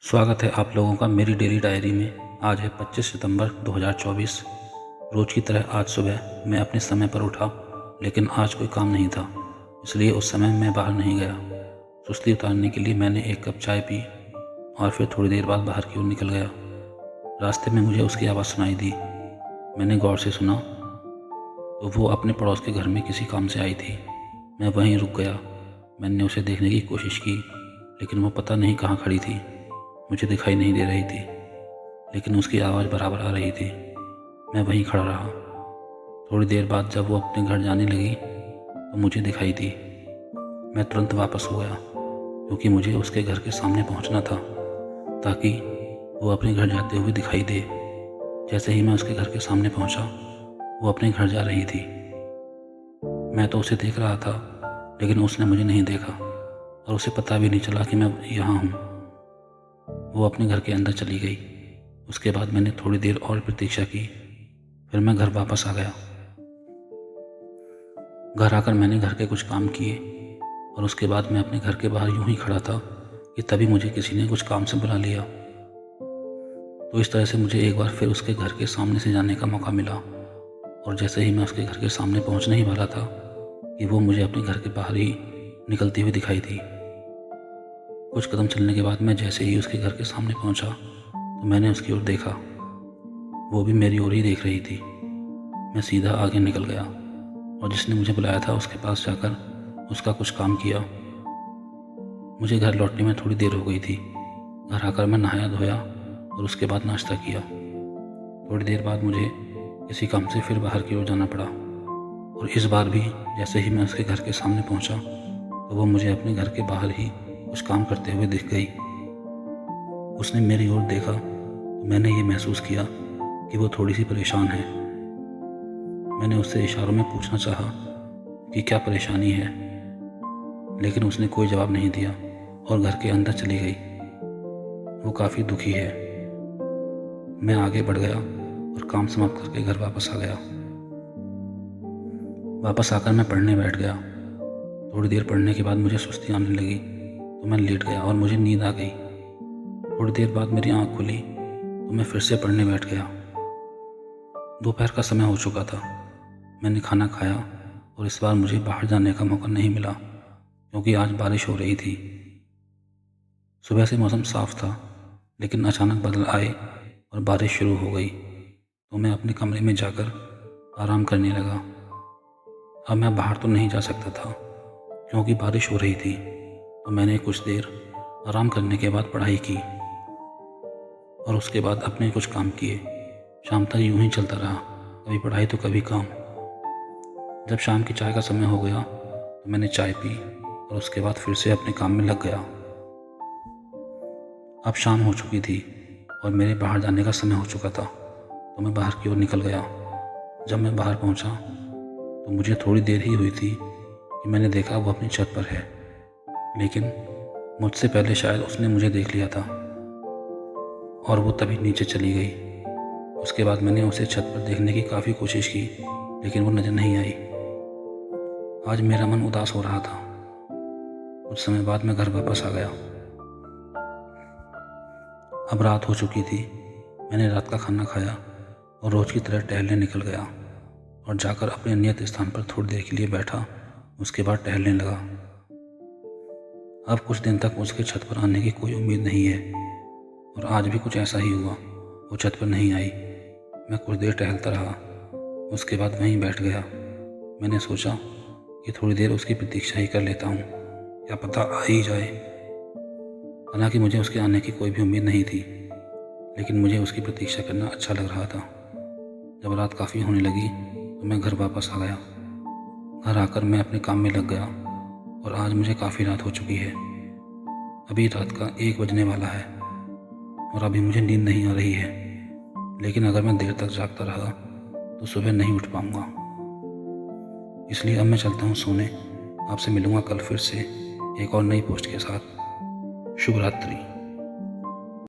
स्वागत है आप लोगों का मेरी डेली डायरी में। आज है 25 सितंबर 2024। रोज़ की तरह आज सुबह मैं अपने समय पर उठा, लेकिन आज कोई काम नहीं था, इसलिए उस समय मैं बाहर नहीं गया। सुस्ती उतारने के लिए मैंने एक कप चाय पी और फिर थोड़ी देर बाद बाहर की ओर निकल गया। रास्ते में मुझे उसकी आवाज़ सुनाई दी। मैंने गौर से सुना तो वो अपने पड़ोस के घर में किसी काम से आई थी। मैं वहीं रुक गया। मैंने उसे देखने की कोशिश की, लेकिन वो पता नहीं कहाँ खड़ी थी। मुझे दिखाई नहीं दे रही थी, लेकिन उसकी आवाज़ बराबर आ रही थी। मैं वहीं खड़ा रहा। थोड़ी देर बाद जब वो अपने घर जाने लगी तो मुझे दिखाई दी। मैं तुरंत वापस हो गया, क्योंकि मुझे उसके घर के सामने पहुंचना था ताकि वो अपने घर जाते हुए दिखाई दे। जैसे ही मैं उसके घर के सामने पहुंचा, वो अपने घर जा रही थी। मैं तो उसे देख रहा था, लेकिन उसने मुझे नहीं देखा और उसे पता भी नहीं चला कि मैं यहाँ हूँ। वो अपने घर के अंदर चली गई। उसके बाद मैंने थोड़ी देर और प्रतीक्षा की, फिर मैं घर वापस आ गया। घर आकर मैंने घर के कुछ काम किए और उसके बाद मैं अपने घर के बाहर यूं ही खड़ा था कि तभी मुझे किसी ने कुछ काम से बुला लिया। तो इस तरह से मुझे एक बार फिर उसके घर के सामने से जाने का मौका मिला, और जैसे ही मैं उसके घर के सामने पहुंचने ही वाला था कि वो मुझे अपने घर के बाहर ही निकलती हुई दिखाई दी। कुछ कदम चलने के बाद मैं जैसे ही उसके घर के सामने पहुंचा तो मैंने उसकी ओर देखा। वो भी मेरी ओर ही देख रही थी। मैं सीधा आगे निकल गया और जिसने मुझे बुलाया था उसके पास जाकर उसका कुछ काम किया। मुझे घर लौटने में थोड़ी देर हो गई थी। घर आकर मैं नहाया धोया और उसके बाद नाश्ता किया। थोड़ी देर बाद मुझे किसी काम से फिर बाहर की ओर जाना पड़ा, और इस बार भी जैसे ही मैं उसके घर के सामने पहुंचा तो वो मुझे अपने घर के बाहर ही कुछ काम करते हुए दिख गई। उसने मेरी ओर देखा तो मैंने ये महसूस किया कि वो थोड़ी सी परेशान है। मैंने उससे इशारों में पूछना चाहा कि क्या परेशानी है, लेकिन उसने कोई जवाब नहीं दिया और घर के अंदर चली गई। वो काफ़ी दुखी है। मैं आगे बढ़ गया और काम समाप्त करके घर वापस आ गया। वापस आकर मैं पढ़ने बैठ गया। थोड़ी देर पढ़ने के बाद मुझे सुस्ती आने लगी तो मैं लेट गया और मुझे नींद आ गई। थोड़ी देर बाद मेरी आँख खुली तो मैं फिर से पढ़ने बैठ गया। दोपहर का समय हो चुका था। मैंने खाना खाया और इस बार मुझे बाहर जाने का मौका नहीं मिला, क्योंकि आज बारिश हो रही थी। सुबह से मौसम साफ था, लेकिन अचानक बादल आए और बारिश शुरू हो गई। तो मैं अपने कमरे में जाकर आराम करने लगा। अब मैं बाहर तो नहीं जा सकता था, क्योंकि बारिश हो रही थी। तो मैंने कुछ देर आराम करने के बाद पढ़ाई की और उसके बाद अपने कुछ काम किए। शाम तक यूं ही चलता रहा, कभी पढ़ाई तो कभी काम। जब शाम की चाय का समय हो गया तो मैंने चाय पी और उसके बाद फिर से अपने काम में लग गया। अब शाम हो चुकी थी और मेरे बाहर जाने का समय हो चुका था, तो मैं बाहर की ओर निकल गया। जब मैं बाहर पहुंचा तो मुझे थोड़ी देर ही हुई थी कि मैंने देखा वो अपनी छत पर है, लेकिन मुझसे पहले शायद उसने मुझे देख लिया था और वो तभी नीचे चली गई। उसके बाद मैंने उसे छत पर देखने की काफ़ी कोशिश की, लेकिन वो नज़र नहीं आई। आज मेरा मन उदास हो रहा था। कुछ समय बाद मैं घर वापस आ गया। अब रात हो चुकी थी। मैंने रात का खाना खाया और रोज़ की तरह टहलने निकल गया और जाकर अपने नियत स्थान पर थोड़ी देर के लिए बैठा। उसके बाद टहलने लगा। अब कुछ दिन तक उसके छत पर आने की कोई उम्मीद नहीं है, और आज भी कुछ ऐसा ही हुआ। वो छत पर नहीं आई। मैं कुछ देर टहलता रहा, उसके बाद वहीं बैठ गया। मैंने सोचा कि थोड़ी देर उसकी प्रतीक्षा ही कर लेता हूँ, क्या पता आ ही जाए। हालांकि मुझे उसके आने की कोई भी उम्मीद नहीं थी, लेकिन मुझे उसकी प्रतीक्षा करना अच्छा लग रहा था। जब रात काफ़ी होने लगी तो मैं घर वापस आ गया। घर आकर मैं अपने काम में लग गया, और आज मुझे काफ़ी रात हो चुकी है। अभी रात का 1 बजने वाला है और अभी मुझे नींद नहीं आ रही है। लेकिन अगर मैं देर तक जागता रहा तो सुबह नहीं उठ पाऊंगा। इसलिए अब मैं चलता हूँ सोने। आपसे मिलूंगा कल फिर से एक और नई पोस्ट के साथ। शुभ रात्रि।